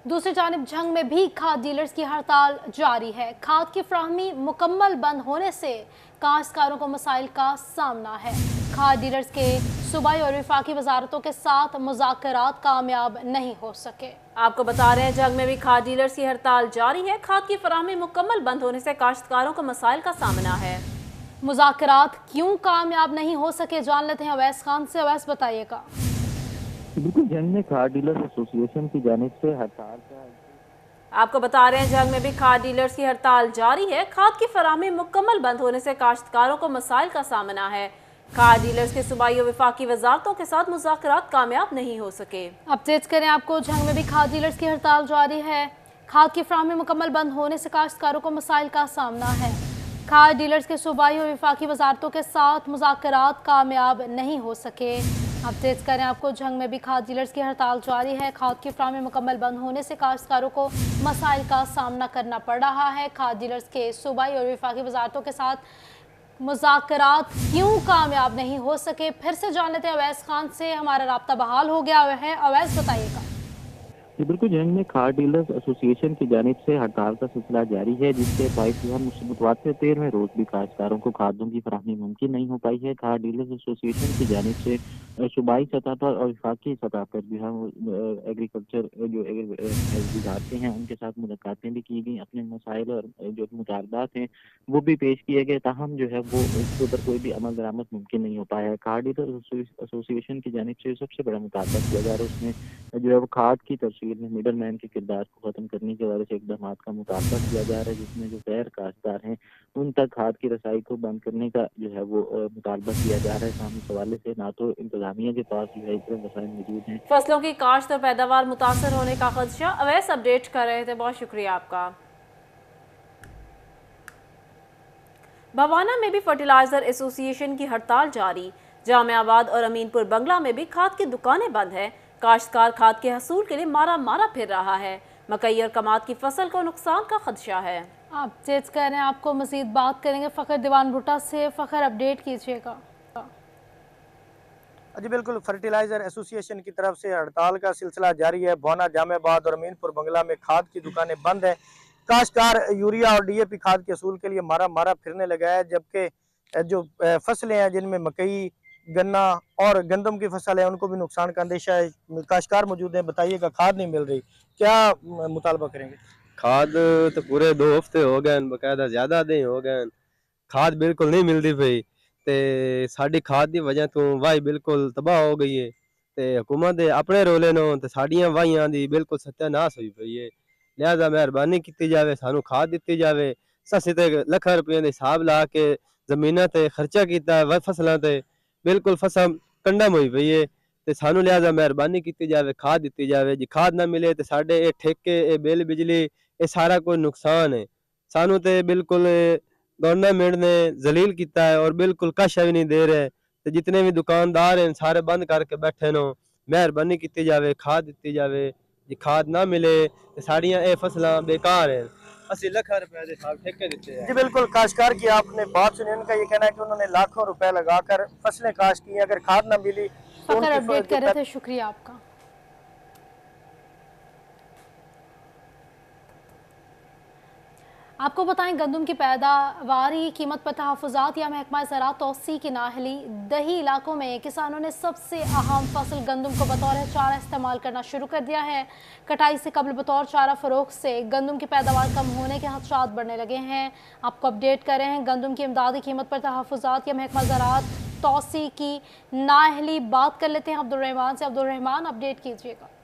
दूसरी जानिब झंग में भी खाद डीलर्स की हड़ताल जारी है। खाद की फ्राहमी मुकम्मल बंद होने से काश्तकारों को मसाइल का सामना है। खाद डीलर्स के सूबाई और वफाकी वजारतों के साथ मुज़ाकरात कामयाब नहीं हो सके। आपको बता रहे हैं झंग में भी खाद डीलर्स की हड़ताल जारी है। खाद की फराहमी मुकम्मल बंद होने से काश्तकारों को मसाइल का सामना है। मुज़ाकरात क्यों कामयाब नहीं हो सके, जान लेते हैं अवैस खान से। अवैस, बताइएगा। बिल्कुल, जंग में खाद डीलर्स एसोसिएशन की जानिब से हड़ताल का आपको बता रहे हैं झंग में भी खाद डीलर्स की हड़ताल जारी है। खाद की फराहमी मुकम्मल बंद होने से काश्तकारों को मसाइल का सामना है। खाद डीलर्स के सूबाई और वफाकी वजारतों के साथ मुज़ाकरात कामयाब नहीं हो सके। अपडेट करें आपको, झंग में भी खाद डीलर्स की हड़ताल जारी है। खाद की फ्राहमी मुकम्मल बंद होने से काश्तकारों को मसाइल का सामना है। खाद डीलर्स के सूबाई और वफाकी वजारतों के साथ मुज़ाकरात कामयाब नहीं हो सके। अपडेट करें आपको, झंग में भी खाद डीलर्स की हड़ताल जारी है। खाद की फ्राहमी मुकम्मल बंद होने से काश्तकारों को मसाइल का सामना करना पड़ रहा है। खाद डीलर्स के सूबाई और वफाकी वजारतों के साथ मुज़ाकरात क्यों कामयाब नहीं हो सके, फिर से जान लेते हैं अवैस खान से। हमारा राब्ता बहाल हो गया है। अवैस, बताइएगा। बिल्कुल, जंग में खाद डीलर्स एसोसिएशन की जानिब से हड़ताल का सिलसिला जारी है, जिसके बाईस मुतवातिर 13वें रोज भी काश्तकारों को खादों की फराहमी मुमकिन नहीं हो पाई है। खाद डीलर्स एसोसिएशन की जानिब से सूबाई सतह पर और वफाकी सतह पर भी हम एग्रीकल्चर जो विभाग हैं उनके साथ मुलाकातें भी की गई। अपने मसाइल और जो मुतालबात हैं वो भी पेश किए गए, ताहम जो है वो उसके ऊपर कोई भी अमल दरामद मुमकिन नहीं हो पाया है। खाद डीलर्स एसोसिएशन की जानिब से सबसे बड़ा मुतालबा किया जा रहा है, उसमें जो है वो खाद की तरसील में मिडल मैन के किरदार को खत्म करने के वाले से इकदाम का मुतालबा किया जा रहा है, जिसमें जो गैर काश्तकार हैं उन तक खाद की रसाई को बंद करने का जो है वो मुतालबा किया जा रहा है। सामने सवाल से ना तो इंतजामिया के पास जो है इतने वसाइल मौजूद हैं। फसलों की काश्त और पैदावार मुतासर होने का खदशा। अवैस अपडेट कर रहे थे, बहुत शुक्रिया आपका। भवाना में भी फर्टिलाइजर एसोसिएशन की हड़ताल जारी। जामियाबाद और अमीनपुर बंगला में भी खाद की दुकानें बंद हैं। काश्तकार खाद के हसूल के लिए मारा मारा फिर रहा है। मकई और कमाद की फसल को नुकसान का खदशा है। आप चेक कर रहे हैं, आपको मजीद बात करेंगे फ़खर दीवान भुट्टा से। फ़खर, अपडेट कीजिएगा। जी बिल्कुल, फर्टिलाइजर एसोसिएशन की तरफ से हड़ताल का सिलसिला जारी है। भवाना, जामियाबाद और अमीनपुर बंगला में खाद की दुकानें बंद हैं। काश्तकार यूरिया और डीएपी खाद के असूल के लिए मारा मारा फिरने लगा है, जबकि जो फसलें हैं जिनमें मकई, गन्ना और गंदम की फसल है उनको भी नुकसान का अंदेशा है। काश्तकार मौजूद है, बताइएगा, खाद नहीं मिल रही, क्या मुतालबा करेंगे? खाद तो पूरे 2 हफ्ते हो गए, बकायदा ज्यादा दिन हो गए, खाद बिल्कुल नहीं मिलती पई ते साडी खाद की वजह तो वाही बिल्कुल तबाह हो गई है ते हुकूमत दे अपने रोले नो ते साडियां वाहियां दी बिल्कुल सत्यानाश हुई पई है। लिहाजा मेहरबानी की जावे, सानू खाद दी जावे। असीं ते लाखां रुपये दे हिसाब ला के जमीनां ते खर्चा कीता फसलां ते, बिल्कुल फसल कंडम हुई पई है ते सानू लिहाजा मेहरबानी की जावे, खाद दी जावे। जी खाद ना मिले तो साडे ये ठेके, ये बिल बिजली, ये सारा कोई नुकसान है। सानू ते बिल्कुल गवर्नमेंट ने जलील किया है और बिल्कुल कशा भी नहीं दे रहे। तो जितने भी दुकानदार हैं सारे बंद करके बैठे नो। मेहरबानी की जावे, खाद दी जावे। जी खाद ना मिले तो साड़ियाँ ये फसलां बेकार हैं। असि लाखां रुपए दे ठेके दिते हैं। जी बिल्कुल, काश्तकार की आपने बात सुनी। उनका ये कहना है कि उन्होंने लाखों रुपए लगाकर फसलें काश्त की, अगर खाद ना मिली तो फ़खर, अपडेट कर रहे थे, शुक्रिया आपका। आपको बताएं, गंदम की पैदावारी कीमत पर तहफ़्फ़ुज़ात या महकमा ज़राअत तौसी की नाहली। दही इलाकों में किसानों ने सबसे अहम फसल गंदम को बतौर चारा इस्तेमाल करना शुरू कर दिया है। कटाई से कबल बतौर चारा फ़रोख्त से गंदम की पैदावार कम होने के खदशात बढ़ने लगे हैं। आपको अपडेट कर रहे हैं, गंदम की इमदादी कीमत पर तहफ़्फ़ुज़ात या महकमा ज़राअत तौसी की नाहली। बात कर लेते हैं अब्दुल रहमान से। अब्दुल रहमान, अपडेट कीजिएगा।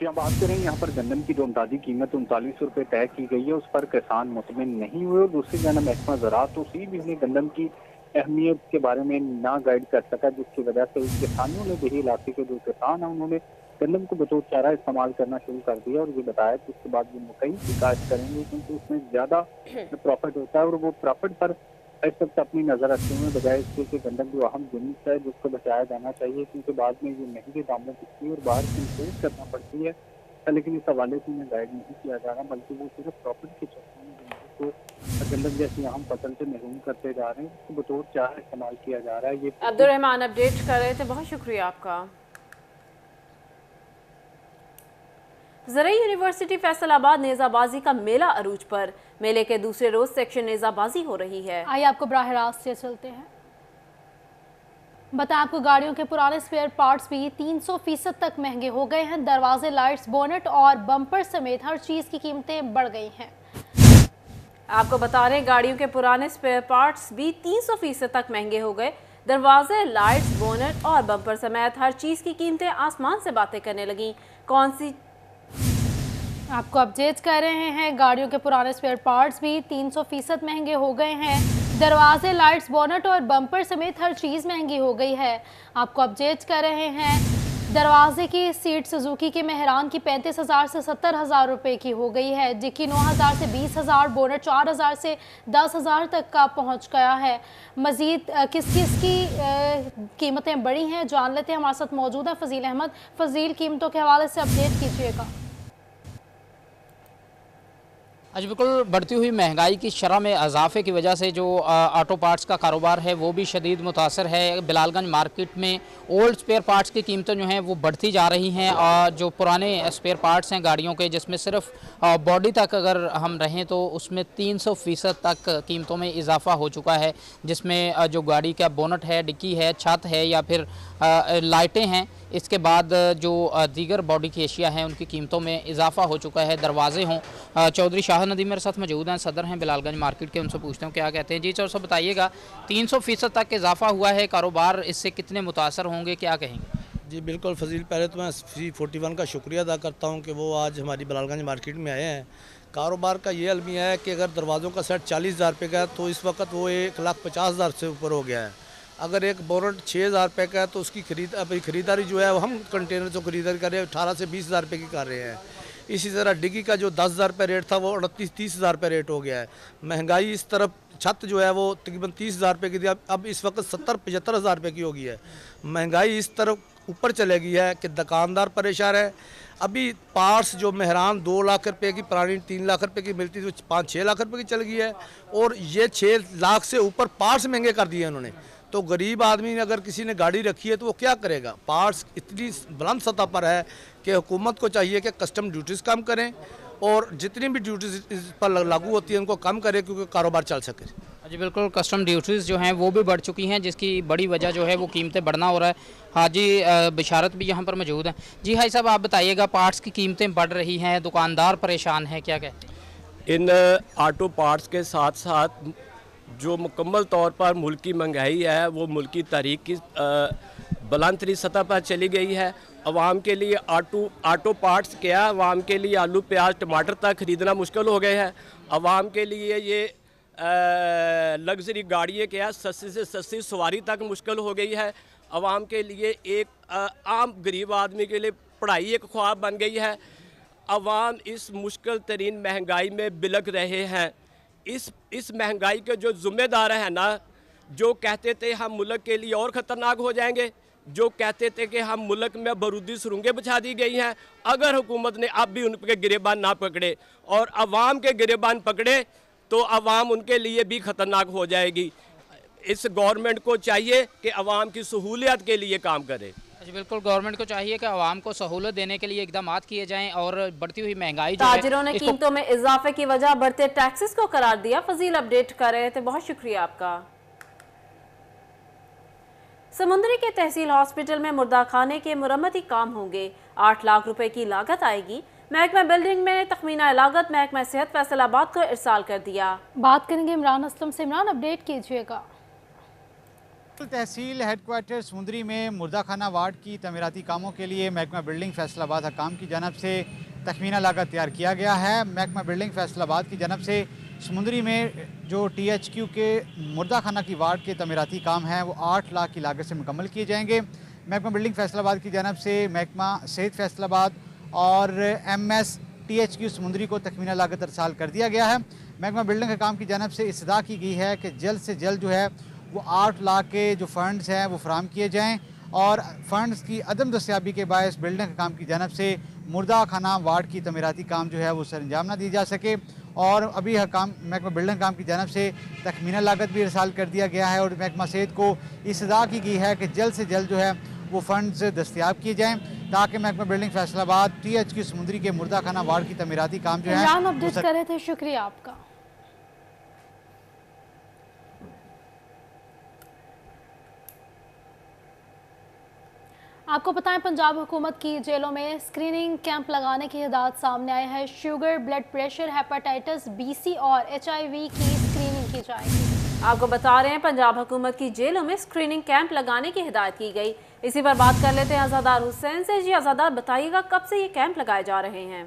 हम बात करें यहाँ पर गंदम की जो इमदादी कीमत 39 रुपये तय की गई है, उस पर किसान मुतमिन नहीं हुए और दूसरी जानब महकमा ज़राअत तो भी उन्हें गंदम की अहमियत के बारे में ना गाइड कर सका, जिसकी वजह से किसानों ने देही इलाके के जो किसान हैं उन्होंने गंदम को बतौर चारा इस्तेमाल करना शुरू कर दिया और ये बताया कि उसके बाद वो मकई की काश्त करेंगे, क्योंकि उसमें ज़्यादा प्रॉफिट होता है और वो प्रॉफिट पर इस वक्त अपनी नजर रखते हुए बजाय इसके कि गंदम जो अहम जिनिस है जिसको बचाया जाना चाहिए, क्योंकि बाद में ये महंगे दामों बिकती है और बाहर से इम्पोर्ट करना पड़ती है। लेकिन इस हवाले से उन्हें गाइड नहीं किया जा रहा, बल्कि वो सिर्फ प्रॉफिट के चक्कर में को गंदम जैसी अहम फसल से महरूम करते जा रहे हैं, उसको बतौर चारा इस्तेमाल किया जा रहा है। ये अब्दुल-रहमान अपडेट कर रहे थे, बहुत शुक्रिया आपका। ज़रई यूनिवर्सिटी फैसलाबाद नेज़ाबाजी का मेला अरूज पर। मेले के दूसरे रोज सेक्शन नेज़ाबाजी हो रही है। आइए आपको बराह रास्त से चलते हैं। बताएं आपको गाड़ियों के पुराने स्पेयर पार्ट्स भी 300% तक महंगे हो गए हैं। दरवाजे, लाइट्स, बोनेट और बम्पर समेत हर चीज़ की कीमतें बढ़ गई हैं। आपको बता रहे गाड़ियों के पुराने स्पेयर पार्ट्स भी 300% तक महंगे हो गए। दरवाजे, लाइट्स, बोनेट और बम्पर समेत हर चीज़ की कीमतें आसमान से बातें करने लगी। कौन सी आपको अपडेट कर रहे हैं, गाड़ियों के पुराने स्पेयर पार्ट्स भी 300% महंगे हो गए हैं। दरवाजे, लाइट्स, बोनेट और बम्पर समेत हर चीज़ महंगी हो गई है। आपको अपडेट कर रहे हैं, दरवाजे की सीट सुजुकी के मेहरान की 35,000 से 70,000 रुपये की हो गई है। डिक्की 9,000 से 20,000, बोनेट 4,000 से 10,000 तक का पहुंच गया है। मज़ीद किस किस की कीमतें बढ़ी हैं जान लेते हैं। हमारे साथ मौजूद है फजील अहमद। फजील, कीमतों के हवाले से अपडेट कीजिएगा। जी बिल्कुल, बढ़ती हुई महंगाई की शरह में इजाफे की वजह से जो ऑटो पार्ट्स का कारोबार है वो भी शदीद मुतासर है। बिलालगंज मार्केट में ओल्ड स्पेयर पार्ट्स की कीमतें जो हैं वो बढ़ती जा रही हैं और जो पुराने स्पेयर पार्ट्स हैं गाड़ियों के, जिसमें सिर्फ बॉडी तक अगर हम रहें तो उसमें 300% तक कीमतों में इजाफा हो चुका है। जिसमें जो गाड़ी का बोनट है, डिक्की है, छत है या फिर लाइटें हैं, इसके बाद जो दीगर बॉडी की एशिया हैं उनकी कीमतों में इजाफा हो चुका है। दरवाजे हों, चौधरी शाह नदीम मेरे साथ मौजूद हैं, सदर हैं बिलालगंज मार्केट के, उनसे पूछते हैं क्या कहते हैं। जी चौधरी साहब बताइएगा, 300% तक इजाफा हुआ है, कारोबार इससे कितने मुतासर होंगे, क्या कहेंगे? जी बिल्कुल फजील, पहले तो मैं C41 का शुक्रिया अदा करता हूं कि वो आज हमारी बिलालगंज मार्केट में आए हैं। कारोबार का ये अलमिया है कि अगर दरवाज़ों का सेट 40,000 रुपये का है तो इस वक्त वो 1,50,000 से ऊपर हो गया है। अगर एक बोनट 6,000 रुपये का है तो उसकी खरीदारी जो है वो हम कंटेनर जो खरीदारी कर रहे हैं 18 से 20,000 रुपये की कर रहे हैं। इसी तरह डिग्गी का जो 10,000 रुपये रेट था वो 29-30,000 रुपये रेट हो गया है। महंगाई इस तरफ, छत जो है वो तकरीबन 30,000 रुपये की थी, अब इस वक्त 70-75,000 रुपये की हो गई है। महंगाई इस तरफ ऊपर चले गई है कि दुकानदार परेशान है। अभी पार्ट्स जो मेहरान 2 लाख रुपए की पुरानी 3 लाख रुपए की मिलती थी, 5-6 लाख रुपए की चल गई है और ये 6 लाख से ऊपर पार्ट्स महंगे कर दिए उन्होंने। तो गरीब आदमी ने अगर किसी ने गाड़ी रखी है तो वो क्या करेगा? पार्ट्स इतनी बुलंद सतह पर है कि हुकूमत को चाहिए कि कस्टम ड्यूटीज़ कम करें और जितनी भी ड्यूटीज़ इस पर लागू होती है उनको कम करें क्योंकि कारोबार चल सके। जी बिल्कुल, कस्टम ड्यूटीज़ जो हैं वो भी बढ़ चुकी हैं, जिसकी बड़ी वजह जो है वो कीमतें बढ़ना हो रहा है। हाजी बिशारत भी यहाँ पर मौजूद हैं। जी हाई साहब, आप बताइएगा, पार्ट्स की कीमतें बढ़ रही हैं, दुकानदार परेशान हैं, क्या कहते हैं? इन ऑटो पार्ट्स के साथ साथ जो मुकम्मल तौर पर मुल्क की महंगाई है वो मुल्क की तारीख की बुलंद तरीन सतह पर चली गई है। अवाम के लिए ऑटो पार्ट्स क्या, अवाम के लिए आलू, प्याज, टमाटर तक ख़रीदना मुश्किल हो गए हैं। अवाम के लिए ये लग्जरी गाड़ियाँ क्या, सस्ती से सस्ती सवारी तक मुश्किल हो गई है। अवाम के लिए एक आम गरीब आदमी के लिए पढ़ाई एक ख्वाब बन गई है। अवाम इस मुश्किल तरीन महंगाई में बिलख रहे हैं। इस महंगाई के जो ज़िम्मेदार हैं ना, जो कहते थे हम मुल्क के लिए और ख़तरनाक हो जाएंगे, जो कहते थे कि हम मुल्क में बारूदी सुरंगें बिछा दी गई हैं, अगर हुकूमत ने अब भी उन के गिरेबान ना पकड़े और अवाम के गिरेबान पकड़े तो अवाम उनके लिए भी ख़तरनाक हो जाएगी। इस गवर्नमेंट को चाहिए कि अवाम की सहूलियत के लिए काम करे। जी बिल्कुल, गवर्नमेंट को चाहिए कि आवाम को सहूलत देने के लिए इकदाम किए जाएं और बढ़ती हुई महंगाई जो है, ताजिरों ने कीमतों में इजाफे की वजह बढ़ते टैक्सेस को करार दिया। फजील अपडेट कर रहे थे, बहुत शुक्रिया आपका। समुंदरी के तहसील हॉस्पिटल में मुर्दा खाने के मुरम्मती काम होंगे। 8 लाख रुपए की लागत आएगी। महकमा बिल्डिंग में तखमीना लागत महकमा सेहत फैसलाबाद को इरसाल कर दिया। बात करेंगे इमरान असलम से। इमरान, अपडेट कीजिएगा। तहसील हेडक्वार्टर समुंदरी में मुर्दा खाना वार्ड की तमीराती कामों के लिए महकमा बिल्डिंग फैसलाबाद हकाम की जानब से तखमीना लागत तैयार किया गया है। महकमा बिल्डिंग फैसलाबाद की जानब से समुंदरी में जो THQ के मुर्दा खाना की वार्ड के तमीराती काम हैं वो 8 लाख की लागत से मुकम्मल किए जाएंगे। महकमा बिल्डिंग फैसलाबाद की जानब से महकमा सेहत फैसलाबाद और MS THQ समुंदरी को तखमीना लागत अरसाल कर दिया गया है। महकमा बिल्डिंग हकाम की जानब से इस्तदा की गई है कि जल्द से जल्द जो है वो 8 लाख के जो फ़ंड्स हैं वो फराहम किए जाएँ और फ़ंड्स की अदम दस्तियाबी के बायस बिल्डिंग हकाम की जानब से मुर्दा खाना वार्ड की तमीराती काम जो है वो सरंजाम ना दी जा सके। और अभी हकाम महकमा बिल्डिंग काम की जानब से तखमीना लागत भी इरसाल कर दिया गया है और महकमा सेहत को इस्तदा की गई है कि जल्द से जल्द जो है वो फंड्स दस्तियाब किए जाएँ ताकि महकमा बिल्डिंग फैसलाबाद TH की समुंदरी के मुर्दा खाना वार्ड की तमीराती काम जो है अपडेट कर रहे थे। शुक्रिया आपका। आपको बताएं, पंजाब हुकूमत की जेलों में स्क्रीनिंग कैंप लगाने की हिदायत सामने आई है। Sugar, blood pressure, hepatitis BC और HIV की स्क्रीनिंग की जाएगी। आपको बता रहे हैं, पंजाब हुकूमत की जेलों में स्क्रीनिंग कैंप लगाने की हिदायत की गई। इसी पर बात कर लेते हैं अज़ादार हुसैन से। जी अज़ादार, बताइएगा कब से ये कैंप लगाए जा रहे हैं?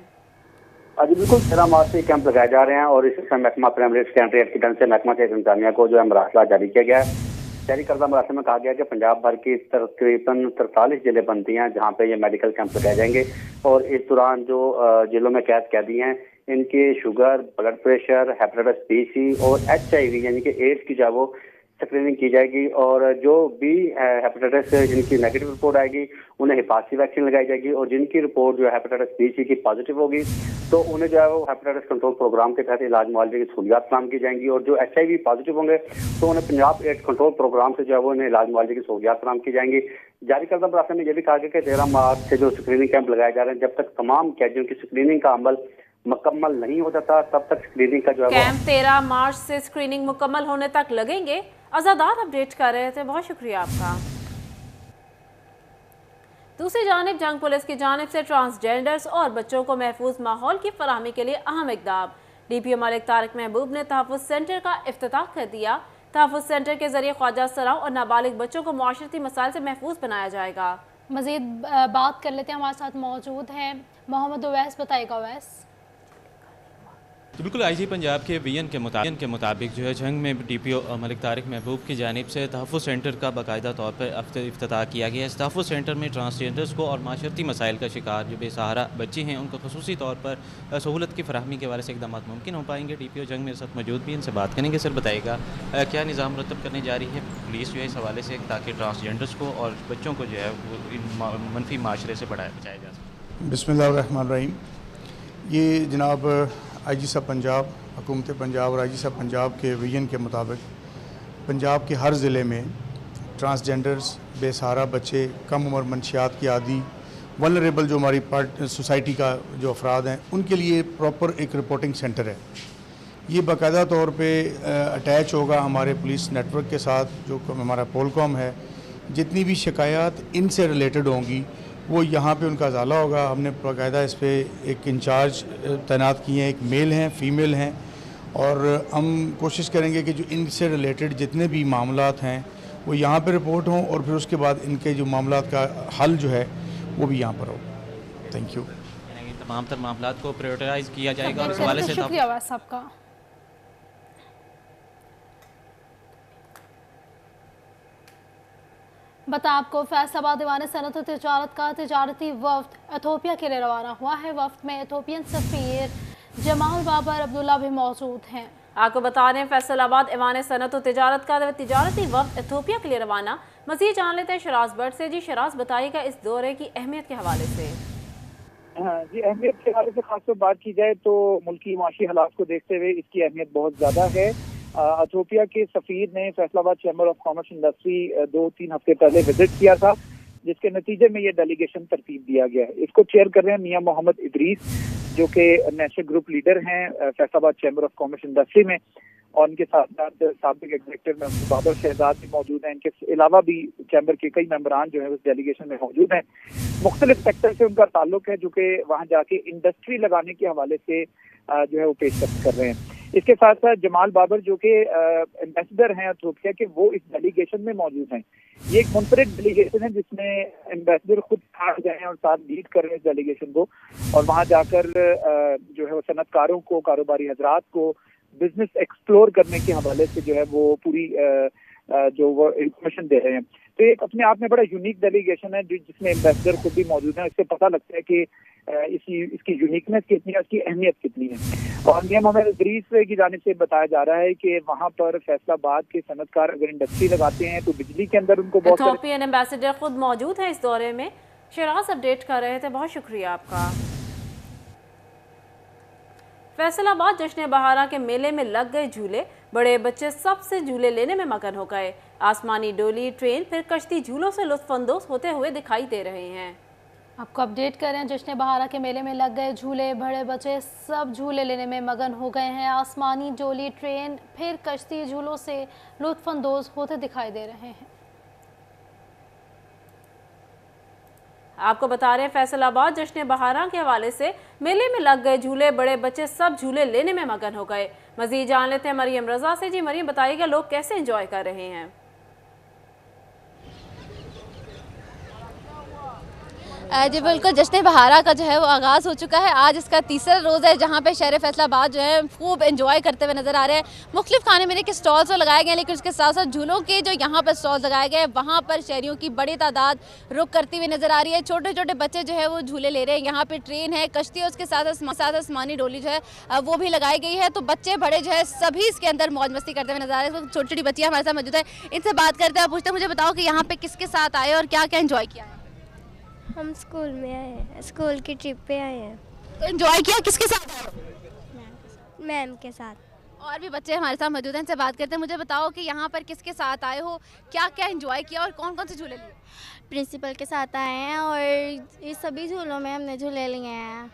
जी बिल्कुल, 13 मार्च से कैंप लगाए जा रहे हैं और इस समय महकमा प्राइमरी सेकेंडरी एक्सीडेंट से महकमा से इंतजामिया को जो है मरासला जारी किया गया है। जारी करदा मरासले में कहा गया कि पंजाब भर की तकरीबन 43 जिले बनती हैं जहाँ पे ये मेडिकल कैंप लगाए जाएंगे और इस दौरान जो जिलों में कैदी हैं इनके sugar, blood pressure, hepatitis BC और HIV यानी कि एड्स की जो वो स्क्रीनिंग की जाएगी और जो भी हेपेटाइटिस जिनकी नेगेटिव रिपोर्ट आएगी उन्हें हिपासी वैक्सीन लगाई जाएगी और जिनकी रिपोर्ट जो है हेपेटाइटिस BC की पॉजिटिव होगी तो उन्हें जो है वो हेपेटाइटिस कंट्रोल प्रोग्राम के तहत इलाज मुआवजे की सहूलियात फराहम की जाएंगी और जो HIV पॉजिटिव होंगे तो उन्हें पंजाब एड्स कंट्रोल प्रोग्राम से जो है वो उन्हें इलाज मुआवजे की सहूलियात फराहम की जाएंगी। जारी करदा मरासले में यह भी कहा गया कि 13 मार्च से जो स्क्रीनिंग कैंप लगाए जा रहे हैं, जब तक तमाम कैदियों की स्क्रीनिंग का अमल मुकम्मल नहीं हो जाता तब तक स्क्रीनिंग का जो है कैंप 13 मार्च से स्क्रीनिंग मुकम्मल होने तक लगेंगे। आज़ादार अपडेट कर रहे थे, बहुत शुक्रिया आपका। दूसरी जानिब जंग पुलिस की जानिब से ट्रांसजेंडर्स और बच्चों को महफूज माहौल की फराहमी के लिए अहम इक़दाम। DPO मलिक तारिक महबूब ने तहफ़्फ़ुज़ सेंटर का इफ्तिताह कर दिया। तहफ़्फ़ुज़ सेंटर के जरिए ख्वाजा सराओं और नाबालिग बच्चों को मुआशरती मसाइल से महफूज बनाया जाएगा। मज़ीद बात कर लेते हैं, हमारे साथ मौजूद हैं मोहम्मद उवैस। बताएगा उवैस। तो बिल्कुल IG पंजाब के VN के मुताबिक जो है जंग में DPO मलिक तारिक महबूब की जानिब से तहफ़्फ़ुज़ सेंटर का बाकायदा तौर पर इफ्तिताह किया गया है। इस तहफ़्फ़ुज़ सेंटर में ट्रांसजेंडर्स को और माशरती मसाइल का शिकार जो बेसहारा बच्चे हैं उनको खसूसी तौर पर सहूलत की फराहमी के हवाले से इक़दाम मुमकिन हो पाएंगे। DPO जंग मेरे साथ मौजूद भी, इनसे बात करेंगे। सर बताइएगा क्या निज़ाम मुरतब करने जा रही है पुलिस जो है इस हवाले से ताकि ट्रांसजेंडर्स को और बच्चों को जो है वो मनफी माशरे से बचाया जा सके? बिस्मिल्लाहिर्रहमानिर्रहीम। ये जनाब IG साहब पंजाब, हुकूमत पंजाब और IG साहब पंजाब के विजन के मुताबिक पंजाब के हर ज़िले में ट्रांसजेंडर्स, बेसहारा बच्चे, कम उम्र मंशियात की आदि, वल्नरेबल जो हमारी सोसाइटी का जो अफराद हैं उनके लिए प्रॉपर एक रिपोर्टिंग सेंटर है। ये बाकायदा तौर पे अटैच होगा हमारे पुलिस नेटवर्क के साथ जो हमारा पोलकॉम है। जितनी भी शिकायत इनसे रिलेटेड होंगी वो यहाँ पे उनका ज़ाला होगा। हमने बाकायदा इस पर एक इंचार्ज तैनात किए हैं, एक मेल हैं, फ़ीमेल हैं और हम कोशिश करेंगे कि जो इनसे रिलेटेड जितने भी मामलात हैं वो यहाँ पे रिपोर्ट हों और फिर उसके बाद इनके जो मामलात का हल जो है वो भी यहाँ पर हो। Thank you. तमाम तर मामलात को प्रायोरिटाइज किया जाएगा और इस हवाले से शुक्रिया सबका। बता आपको फैसलाबाद दीवान सनत और तिजारत का तिजारती वफ्द इथोपिया के लिए रवाना हुआ है। वफ्द में इथोपियन सफ़ीर जमाल बाबर अब्दुल्ला भी मौजूद हैं। आपको बता रहे हैं फैसलाबाद ईवान सनत और तिजारत का तिजारती वफ्द इथोपिया के लिए रवाना। मज़ीद जान लेते हैं शराज बट से। जी शराज, बताइएगा इस दौरे की अहमियत के हवाले से। जी, अहमियत के हवाले से खासतौर बात की जाए तो मुल्की माशी हालात को देखते हुए इसकी अहमियत बहुत ज़्यादा है। इथोपिया के सफ़ीर ने Faisalabad chamber of commerce industry 2-3 हफ्ते पहले विजिट किया था, जिसके नतीजे में ये डेलीगेशन तरतीब दिया गया है। इसको चेयर कर रहे हैं मियां मोहम्मद इदरीस, जो कि नेशनल ग्रुप लीडर हैं Faisalabad chamber of commerce industry में, और उनके साथ साथ साबिक एग्जीक्यूटिव में बाबर शहजाद भी मौजूद हैं। इनके अलावा भी चैम्बर के कई मेंबरान जो है उस डेलीगेशन में मौजूद हैं। मुख्तलिफ सेक्टर से उनका ताल्लुक है, जो कि वहाँ जाके इंडस्ट्री लगाने के हवाले से जो है वो पेशकश कर रहे हैं। इसके साथ साथ जमाल बाबर जो कि एम्बेसडर हैं इथोपिया के, वो इस डेलीगेशन में मौजूद हैं। ये एक मुनफरिद डेलीगेशन है जिसमें एम्बेसडर खुद साथ गए हैं और साथ लीड कर रहे हैं डेलीगेशन को, और वहाँ जाकर जो है वो सनतकारों को, कारोबारी हजरात को बिजनेस एक्सप्लोर करने के हवाले से जो है वो पूरी जो वो इंफॉर्मेशन दे रहे हैं। तो एक अपने आप में बड़ा यूनिक डेलीगेशन है जिसमें एम्बेसडर खुद भी मौजूद है। इससे पता लगता है कि इसकी यूनिकनेस कितनी है, उसकी अहमियत कितनी है। और मियां मोहम्मद इदरीस की जानिब से बताया जा रहा है कि वहाँ पर फैसलाबाद के सनतकार अगर इंडस्ट्री लगाते हैं तो बिजली के अंदर उनको बहुत इथोपियन एम्बेसडर खुद मौजूद है इस दौरे में। शराज अपडेट कर रहे थे, बहुत शुक्रिया आपका। फैसलाबाद जश्न बहारा के मेले में लग गए झूले, बड़े बच्चे सबसे झूले लेने में मगन हो गए। आसमानी डोली, ट्रेन, फिर कश्ती झूलों से लुत्फानंदोज होते हुए दिखाई दे रहे हैं। आपको अपडेट करें, जश्न बहारा के मेले में लग गए झूले, बड़े बच्चे सब झूले लेने में मगन हो गए हैं। आसमानी डोली, ट्रेन, फिर कश्ती झूलों से लुत्फानंदोज होते दिखाई दे रहे हैं। आपको बता रहे हैं फैसलाबाद जश्न बहारा के हवाले से मेले में लग गए झूले, बड़े बच्चे सब झूले लेने में मगन हो गए। मजीद जान लेते हैं मरियम रजा से। जी मरियम, बताइएगा लोग कैसे एंजॉय कर रहे हैं? जी बिल्कुल, जश्न बहारा का जो है वो आगाज़ हो चुका है। आज इसका तीसरा रोज़ है जहाँ पे शहर फैसलाबाद जो है खूब एंजॉय करते हुए नज़र आ रहे हैं। मुख्तलिफ खाने पीने के स्टॉल्स तो लगाए गए हैं, लेकिन उसके साथ साथ झूलों के जो यहाँ पर स्टॉल्स लगाए गए हैं वहाँ पर शहरियों की बड़ी तादाद रुक करती हुई नज़र आ रही है। छोटे छोटे बच्चे जो है वो झूले ले रहे हैं। यहाँ पर ट्रेन है, कश्ती है, उसके साथ आसमानी डोली जो है वो भी लगाई गई है। तो बच्चे बड़े जो है सभी इसके अंदर मौज मस्ती करते हुए नजर आ रहे हैं। छोटी छोटी बच्चियाँ हमारे साथ मौजूद है, इनसे बात करते हैं, पूछते हैं मुझे बताओ कि यहाँ पे किसके साथ आए और क्या क्या एंजॉय किया है? हम स्कूल में आए हैं, स्कूल की ट्रिप पे आए हैं। तो एंजॉय किया किसके साथ आए? मैम के साथ। और भी बच्चे हमारे साथ मौजूद हैं, इनसे बात करते हैं। मुझे बताओ कि यहाँ पर किसके साथ आए हो, क्या क्या एंजॉय किया और कौन कौन से झूले लिए? प्रिंसिपल के साथ आए हैं और ये सभी झूलों में हमने झूले लिए हैं।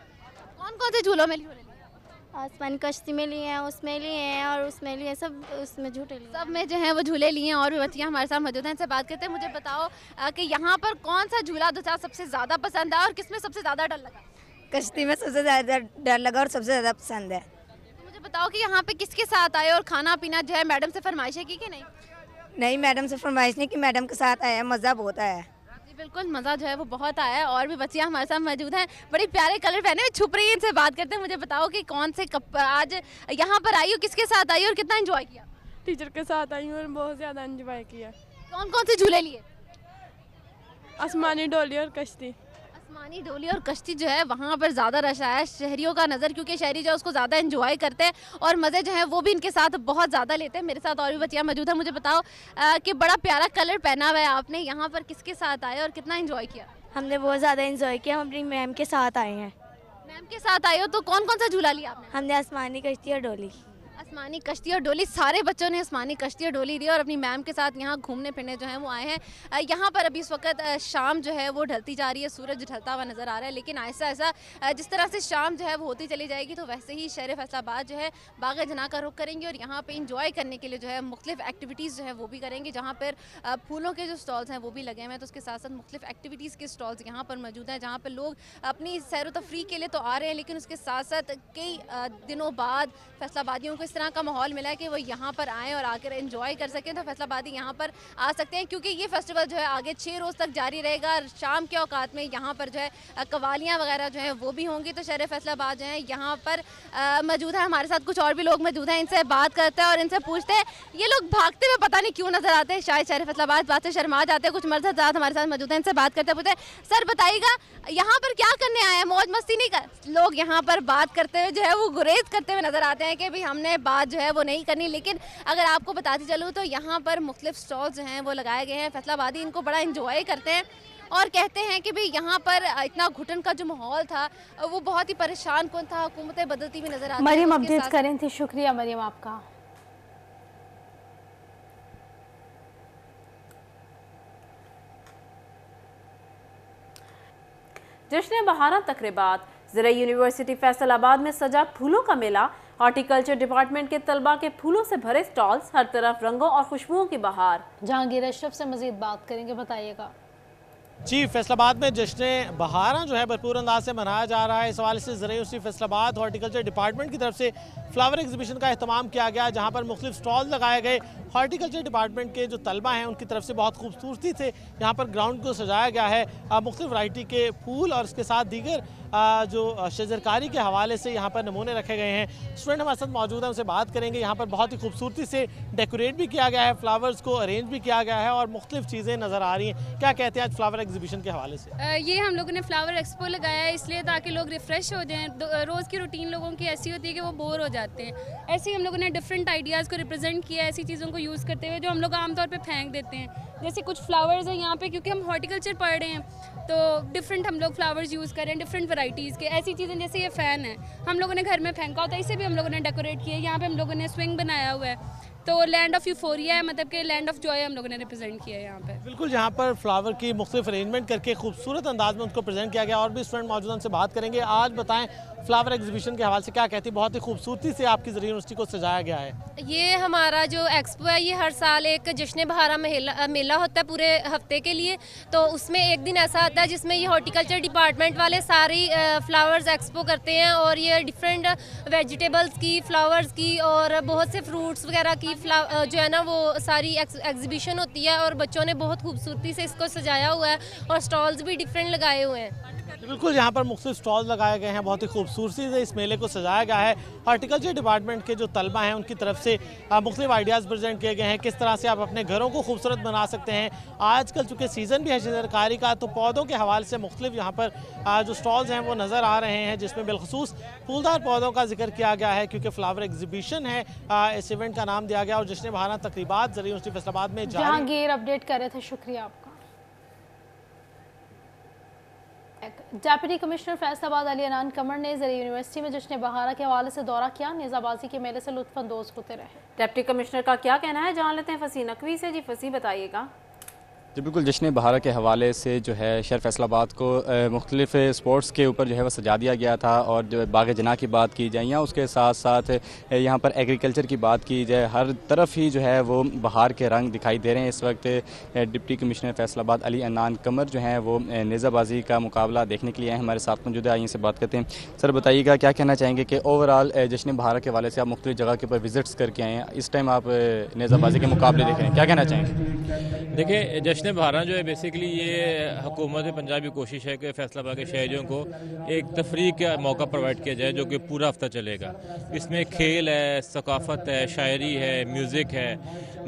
कौन कौन से झूलों में झूले लिए? आसमानी कश्ती में लिए हैं, उसमें लिए हैं और उसमें लिए, सब उसमें झूले लिए। सब में जो है वो झूले लिए हैं। और भी बच्चियाँ हमारे साथ मौजूद हैं, इनसे बात करते हैं। मुझे बताओ कि यहाँ पर कौन सा झूला सबसे ज़्यादा पसंद है और किसमें सबसे ज़्यादा डर लगा? कश्ती में सबसे ज़्यादा डर लगा और सबसे ज़्यादा पसंद है। तो मुझे बताओ कि यहाँ पे किसके साथ आए और खाना पीना जो है मैडम से फरमाइश है की कि नहीं? नहीं, मैडम से फरमाइश नहीं कि मैडम के साथ आया, मज़ा बहुत आया। जी बिल्कुल, मज़ा जो है वो बहुत आया है। और भी बच्चियाँ हमारे साथ मौजूद हैं, बड़ी प्यारे कलर पहने हुए छुप रही है, इनसे बात करते हैं। मुझे बताओ कि कौन से आज यहाँ पर आई हो, किसके साथ आई और कितना एंजॉय किया? टीचर के साथ आई हूँ और बहुत ज़्यादा एंजॉय किया। कौन कौन से झूले लिए? आसमानी डोली और कश्ती। आसमानी डोली और कश्ती जो है वहाँ पर ज़्यादा रश आया है, शहरियों का नज़र, क्योंकि शहरी जो है उसको ज़्यादा एंजॉय करते हैं और मज़े जो है वो भी इनके साथ बहुत ज़्यादा लेते हैं। मेरे साथ और भी बच्चियाँ मौजूद हैं। मुझे बताओ कि बड़ा प्यारा कलर पहना हुआ है आपने, यहाँ पर किसके साथ आए और कितना एंजॉय किया? हमने बहुत ज़्यादा एंजॉय किया, हम अपनी मैम के साथ आए हैं। मैम के साथ आए हो, तो कौन कौन सा झूला लिया आपने? हमने आसमानी कश्ती और डोली। आसमानी कश्ती और डोली, सारे बच्चों ने आसमानी कश्ती और डोली ली और अपनी मैम के साथ यहाँ घूमने फिरने जो है वो आए हैं। यहाँ पर अभी इस वक्त शाम जो है वो ढलती जा रही है, सूरज ढलता हुआ नज़र आ रहा है, लेकिन ऐसा ऐसा जिस तरह से शाम जो है वो होती चली जाएगी तो वैसे ही शहर फैसलाबाद जो है बाग जना का रुख करेंगे और यहाँ पे इंजॉय करने के लिए जो है मुख्तलिफ एक्टिविटीज़ जो है वो भी करेंगे, जहाँ पर फूलों के जो स्टॉल्स हैं वो भी लगे हुए हैं। तो उसके साथ साथ मुख्तलिफ एक्टिविटीज़ के स्टॉल्स यहाँ पर मौजूद हैं, जहाँ पर लोग अपनी सैर व तफरीह के लिए तो आ रहे हैं, लेकिन उसके साथ साथ कई दिनों बाद फैसलाबादियों को इस तरह का माहौल मिला है कि वो यहाँ पर आएँ और आकर एंजॉय कर सकें। तो फैसलाबादी यहाँ पर आ सकते हैं, क्योंकि ये फेस्टिवल जो है आगे 6 रोज़ तक जारी रहेगा। शाम के औकात में यहाँ पर जो है कवालियाँ वगैरह जो हैं वो भी होंगी। तो शहर फैसलाबाद जो है यहाँ पर मौजूद है। हमारे साथ कुछ और भी लोग मौजूद हैं, इनसे बात करते हैं और इनसे पूछते हैं। ये लोग भागते हुए पता नहीं क्यों नजर आते हैं, शायद शहर फैसलाबाद बात से शर्मा जाते हैं। कुछ मर्द हज़रात हमारे साथ मौजूद हैं, इनसे बात करते हैं, पूछते हैं सर बताइएगा यहाँ पर क्या करने आए हैं, मौज मस्ती नहीं कर? लोग यहाँ पर बात करते हुए जो है वो गुरेज करते हुए नजर आते हैं कि भाई हमने बात जो है वो नहीं करनी। लेकिन अगर आपको बताती चलूँ तो यहाँ पर मुख्तलिफ स्टॉल्स जो हैं वो लगाए गए हैं। फैसलाबादी इनको बड़ा इंजॉय करते हैं और कहते हैं कि भाई यहाँ पर इतना घुटन का जो माहौल था वो बहुत ही परेशान कौन था, हुकूमतें बदलती हुई नजर आती हैं। मरियम अपडेट करें थी, शुक्रिया मरियम आपका। जश्न बहारा तकरीबात, ज़रा यूनिवर्सिटी फैसलाबाद में सजा फूलों का मेला, हॉर्टिकल्चर डिपार्टमेंट के तलबा के फूलों से भरे स्टॉल्स, हर तरफ रंगों और खुशबुओं की बहार। जहांगीर अशरफ से मजीद बात करेंगे, बताइएगा। जी, फैसलाबाद में जश्न बहारा जो है भरपूर अंदाज से मनाया जा रहा है। इस हवाले से ज़रा यूनिवर्सिटी फैसलाबाद हॉर्टिकल्चर डिपार्टमेंट की तरफ से फ्लावर एग्जीबिशन का अहतमाम किया गया, जहाँ पर मुख्तलिफ स्टॉल लगाए गए। हॉर्टिकल्चर डिपार्टमेंट के जो तलबा हैं उनकी तरफ से बहुत खूबसूरती से यहाँ पर ग्राउंड को सजाया गया है। मुख्तलिफ वैरायटी के फूल और उसके साथ दीगर जो शजरकारी के हवाले से यहाँ पर नमूने रखे गए हैं। स्टूडेंट हमारे साथ मौजूद हैं, उनसे बात करेंगे। यहाँ पर बहुत ही खूबसूरती से डेकोरेट भी किया गया है, फ्लावर्स को अरेंज भी किया गया है और मुख्तलिफ चीज़ें नज़र आ रही हैं। क्या कहते हैं आज फ्लावर एग्जीबिशन के हवाले से? ये हम लोगों ने फ्लावर एक्सपो लगाया है इसलिए ताकि लोग रिफ़्रेश हो जाएँ। रोज़ की रूटीन लोगों की ऐसी होती है कि वो बोर हो जाते हैं। ऐसे ही हम लोगों ने डिफरेंट आइडियाज़ को रिप्रेजेंट किया, ऐसी चीज़ों को यूज़ करते हुए जो हम लोग आमतौर पर फेंक देते हैं। जैसे कुछ फ्लावर्स हैं यहाँ पे, क्योंकि हम हॉर्टिकल्चर पढ़ रहे हैं तो डिफरेंट हम लोग फ्लावर्स यूज़ कर रहे हैं, डिफरेंट वैरायटीज़ के। ऐसी चीज़ें जैसे ये फ़ैन है, हम लोगों ने घर में फेंका होता है, इसे भी हम लोगों ने डेकोरेट किया है। यहाँ पे हम लोगों ने स्विंग बनाया हुआ है, तो लैंड ऑफ यूफोरिया है, मतलब कि लैंड ऑफ जॉय हम लोगों ने रिप्रेजेंट किया है यहाँ पे। बिल्कुल, जहाँ पर फ्लावर की मुख्तलिफ अरेंजमेंट करके खूबसूरत अंदाज में उनको प्रेजेंट किया गया। और भी स्टूडेंट मौजूद उनसे बात करेंगे। आज बताएं फ्लावर एग्जीबिशन के हवाले से क्या कहती है? बहुत ही खूबसूरती से आपकी ज़रिए यूनिवर्सिटी को सजाया गया है। ये हमारा जो एक्सपो है ये हर साल एक जश्न बहारा मेला होता है पूरे हफ्ते के लिए। तो उसमें एक दिन ऐसा आता है जिसमें ये हॉर्टिकल्चर डिपार्टमेंट वाले सारी फ्लावर्स एक्सपो करते हैं, और ये डिफरेंट वेजिटेबल्स की, फ्लावर्स की और बहुत से फ्रूट्स वगैरह की जो है ना वो सारी एग्जीबिशन होती है। और बच्चों ने बहुत खूबसूरती से इसको सजाया हुआ है और स्टॉल्स भी डिफरेंट लगाए हुए हैं। बिल्कुल, यहाँ पर मुख्तलिफ स्टॉल लगाए गए हैं, बहुत ही खूबसूरती से इस मेले को सजाया गया है। हॉर्टिकल्चर डिपार्टमेंट के जो तलबा हैं उनकी तरफ से मुख्तलिफ आइडियाज़ प्रेजेंट किए गए हैं, किस तरह से आप अपने घरों को खूबसूरत बना सकते हैं। आजकल चूँकि सीज़न भी है शजरकारी का, तो पौधों के हवाले से मुख्तलिफ यहाँ पर जो स्टॉल्स हैं वो नज़र आ रहे हैं, जिसमें बिलखसूस फूलदार पौधों का जिक्र किया गया है, क्योंकि फ्लावर एग्जीबिशन है इस इवेंट का नाम दिया गया। और जश्न बहारा तकरीबात ज़रिए यूनिवर्सिटी फैसलाबाद में जहांगीर अपडेट कर रहे थे, शुक्रिया आपका। डेप्यूटी कमिश्नर फैसलाबाद अली अनान कमर ने ज़रिए यूनिवर्सिटी में जश्न बहारा के हवाले से दौरा किया, नेज़ाबाजी के मेले से लुत्फ़अंदोज़ होते रहे। डिप्टी कमिश्नर का क्या कहना है, जान लेते हैं फसी नकवी से। जी फसी, बताइएगा। जी बिल्कुल, जश्न बहारा के हवाले से जो है शहर फैसलाबाद को मुख्तलिफ स्पोर्ट्स के ऊपर जो है वह सजा दिया गया था। और जो बाग जना की बात की जाए या उसके साथ साथ यहाँ पर एग्रीकल्चर की बात की जाए, हर तरफ ही जो है वो बहार के रंग दिखाई दे रहे हैं। इस वक्त डिप्टी कमिश्नर फैसलाबाद अली अनान कमर जो हैं वो नेज़ाबाजी का मुकाबला देखने के लिए आए, हमारे साथ मौजूद है। आइए से बात करते हैं। सर बताइएगा, क्या कहना चाहेंगे कि ओवरऑल जश्न बहारा के हवाले से आप मुख्तलिफ जगह के ऊपर विजिट्स करके आए हैं, इस टाइम आप नेज़ाबाजी के मुकाबले देख रहे हैं, क्या कहना चाहेंगे? देखिए, जश्न बहारा जो है बेसिकली ये हुकूमत पंजाब की कोशिश है कि फैसलाबाद के शहरियों को एक तफरीह का मौका प्रोवाइड किया जाए, जो कि पूरा हफ्ता चलेगा। इसमें खेल है, सकाफत है, शायरी है, म्यूज़िक है,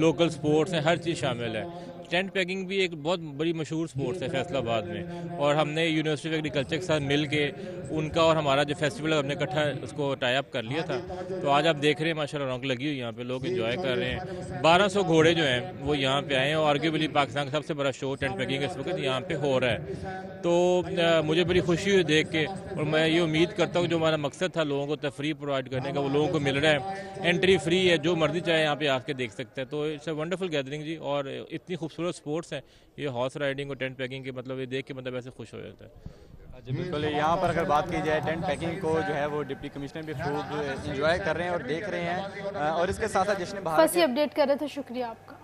लोकल स्पोर्ट्स हैं, हर चीज़ शामिल है। टेंट पैकिंग भी एक बहुत बड़ी मशहूर स्पोर्ट्स है फैसलाबाद में, और हमने यूनिवर्सिटी ऑफ एग्रीकल्चर के साथ मिल के उनका और हमारा जो फेस्टिवल है हमने इकट्ठा उसको टाई अप कर लिया था। तो आज आप देख रहे हैं माशाल्लाह रौनक लगी हुई, यहाँ पे लोग एंजॉय कर रहे हैं। 1200 घोड़े जो हैं वो यहाँ पे आए हैं, और आर्ग्यूबली पाकिस्तान का सबसे बड़ा शो टेंट पैकिंग इस वक्त यहाँ पे हो रहा है। तो मुझे बड़ी खुशी हुई देख के, और मैं ये उम्मीद करता हूँ जो हमारा मकसद था लोगों को तफरीह प्रोवाइड करने का, वो लोगों को मिल रहा है। एंट्री फ्री है, जो मर्जी चाहे यहाँ पे आके देख सकते हैं। तो इट्स अ वंडरफुल गैदरिंग जी, और इतनी खूबसूरत स्पोर्ट्स हैं ये हॉर्स राइडिंग और टेंट पैकिंग के, मतलब ये देख के मतलब ऐसे खुश हो जाता है। जी बिल्कुल, यहाँ पर अगर बात की जाए टेंट पैकिंग को जो है वो डिप्टी कमिश्नर भी खूब इंजॉय कर रहे हैं और देख रहे हैं, और इसके साथ साथ जश्न बहारा फसी अपडेट कर रहे थे, शुक्रिया आपका।